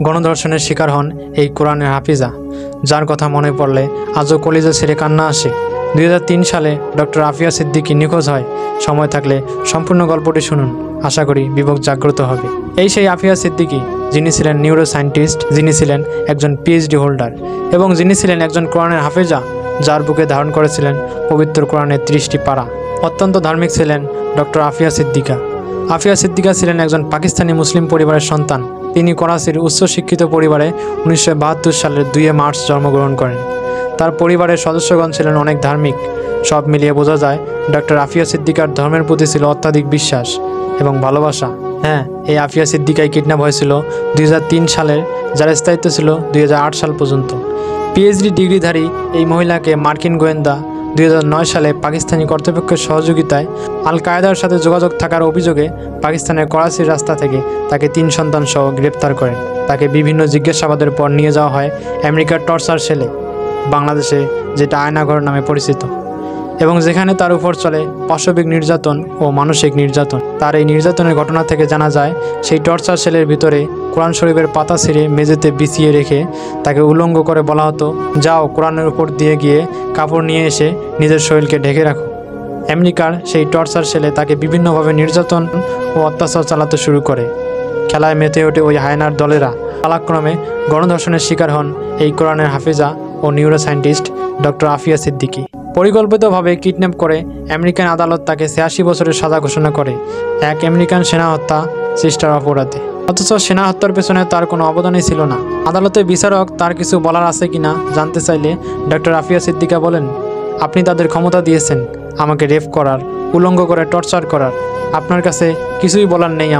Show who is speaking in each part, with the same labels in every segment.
Speaker 1: গণধর্ষণের শিকার হন এই কোরআনের হাফিজা, যার কথা মনে পড়লে আজও কলিজা ছেড়ে কান্না আসে। 2003 সালে ডক্টর আফিয়া সিদ্দিকী নিখোঁজ হয়। সময় থাকলে সম্পূর্ণ গল্পটি শুনুন, আশা করি বিবেক জাগ্রত হবে। এই সেই আফিয়া সিদ্দিকী যিনি ছিলেন নিউরো সায়েন্টিস্ট, যিনি ছিলেন একজন পিএইচডি হোল্ডার এবং যিনি ছিলেন একজন কোরআনের হাফেজা, যার বুকে ধারণ করেছিলেন পবিত্র কোরআনের 30টি পারা। অত্যন্ত ধার্মিক ছিলেন ডক্টর আফিয়া সিদ্দিকা। আফিয়া সিদ্দিকা ছিলেন একজন পাকিস্তানি মুসলিম পরিবারের সন্তান। তিনি করাচির উচ্চশিক্ষিত পরিবারে 1972 সালের 2 মার্চ জন্মগ্রহণ করেন। তার পরিবারের সদস্যগণ ছিলেন অনেক ধার্মিক। সব মিলিয়ে বোঝা যায় ডক্টর আফিয়া সিদ্দিকার ধর্মের প্রতি ছিল অত্যাধিক বিশ্বাস এবং ভালোবাসা। হ্যাঁ, এই আফিয়া সিদ্দিকাই কিডন্যাপ হয়েছিল 2003 সালের, যার স্থায়িত্ব ছিল 2008 সাল পর্যন্ত। পিএইচডি ডিগ্রিধারী এই মহিলাকে মার্কিন গোয়েন্দা 2009 সালে পাকিস্তানি কর্তৃপক্ষের সহযোগিতায় আল কায়েদার সাথে যোগাযোগ থাকার অভিযোগে পাকিস্তানের করাচির রাস্তা থেকে তাকে 3 সন্তান সহ গ্রেপ্তার করেন। তাকে বিভিন্ন জিজ্ঞাসাবাদের পর নিয়ে যাওয়া হয় আমেরিকার টর্চার সেলে, বাংলাদেশে যেটা আয়নাঘর নামে পরিচিত, এবং যেখানে তার উপর চলে পাশবিক নির্যাতন ও মানসিক নির্যাতন। তার এই নির্যাতনের ঘটনা থেকে জানা যায় সেই টর্চার সেলের ভিতরে কোরআন শরীফের পাতা ছিঁড়ে মেঝেতে বিছিয়ে রেখে তাকে উলঙ্গ করে বলা হতো, যাও কোরআনের উপর দিয়ে গিয়ে কাপড় নিয়ে এসে নিজের শরীরকে ঢেকে রাখো। আমেরিকার সেই টর্চার সেলে তাকে বিভিন্নভাবে নির্যাতন ও অত্যাচার চালাতে শুরু করে। খেলায় মেতে ওঠে ওই হায়নার দলেরা। পালাক্রমে গণধর্ষণের শিকার হন এই কোরআনের হাফিজা ও neuro scientist doctor Afia Siddiqui. পরিকল্পিতভাবে কিডন্যাপ করে আমেরিকান আদালত তাকে 86 বছরের সাজা ঘোষণা করে এক আমেরিকান সেনা হত্যা চেষ্টার অপরাধে। অথচ সেনা হত্যার পেছনে তার কোনো অবদানই ছিল না। আদালতে বিচারক তার কিছু বলার আছে কিনা জানতে চাইলে ডক্টর আফিয়া সিদ্দিকা বলেন, আপনি তাদের ক্ষমতা দিয়েছেন আমাকে রেপ করার, উলঙ্গ করে টর্চার করার। আপনার কাছে কিছুই বলার নেই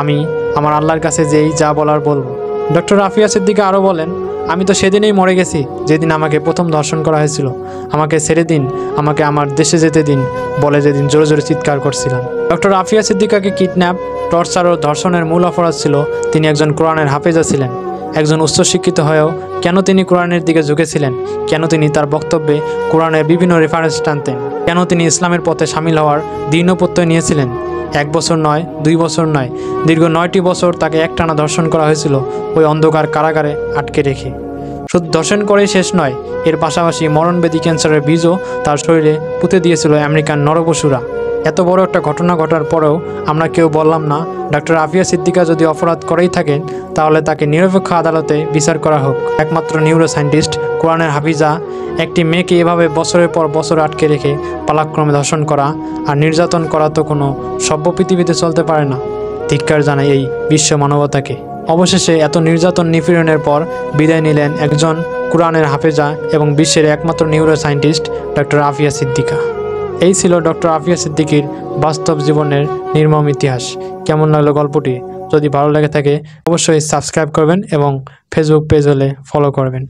Speaker 1: আমি আমার আল্লাহর কাছে যেই যা বলার বলবো। ডক্টর আফিয়া সিদ্দিকা আরও বলেন, আমি তো সেদিনেই মরে গেছি যেদিন আমাকে প্রথম ধর্ষণ করা হয়েছিল। আমাকে ছেড়ে দিন, আমাকে আমার দেশে যেতে দিন বলে যেদিন জোরে জোরে চিৎকার করছিলাম। ডক্টর আফিয়া সিদ্দিকাকে কিডন্যাপ, টর্চার ও ধর্ষণের মূল অপরাধ ছিল তিনি একজন কোরআনের হাফেজা ছিলেন। একজন উচ্চশিক্ষিত হয়েও কেন তিনি কোরআনের দিকে ঝুঁকেছিলেন? কেন তিনি তার বক্তব্যে কোরআনের বিভিন্ন রেফারেন্স টানতেন? কেন তিনি ইসলামের পথে সামিল হওয়ার দৃঢ় প্রত্যয় নিয়েছিলেন? 1 বছর নয়, 2 বছর নয়, দীর্ঘ 9টি বছর তাকে একটানা ধর্ষণ করা হয়েছিল ওই অন্ধকার কারাগারে আটকে রেখে। শুধু ধর্ষণ করেই শেষ নয়, এর পাশাপাশি মরণব্যাধি ক্যান্সারের বীজও তার শরীরে পুঁতে দিয়েছিল আমেরিকান নরপশুরা। এত বড় একটা ঘটনা ঘটার পরেও আমরা কেউ বললাম না ডক্টর আফিয়া সিদ্দিকা যদি অপরাধ করেই থাকেন তাহলে তাকে নিরপেক্ষ আদালতে বিচার করা হোক। একমাত্র নিউরো সায়েন্টিস্ট কোরআনের হাফিজা একটি মেয়েকে এভাবে বছরের পর বছর আটকে রেখে পালাক্রমে ধর্ষণ করা আর নির্যাতন করা তো কোনো সভ্য পৃথিবীতে চলতে পারে না। ধিক্কার জানাই এই বিশ্ব মানবতাকে। অবশেষে এত নির্যাতন নিপীড়নের পর বিদায় নিলেন একজন কোরআনের হাফেজা এবং বিশ্বের একমাত্র neuro scientist doctor Afia Siddiqua. এই ছিল ডক্টর আফিয়া সিদ্দিকীর বাস্তব জীবনের নির্মম ইতিহাস। কেমন লাগলো গল্পটি? যদি ভালো লেগে থাকে অবশ্যই সাবস্ক্রাইব করবেন এবং ফেসবুক পেজ হলে ফলো করবেন।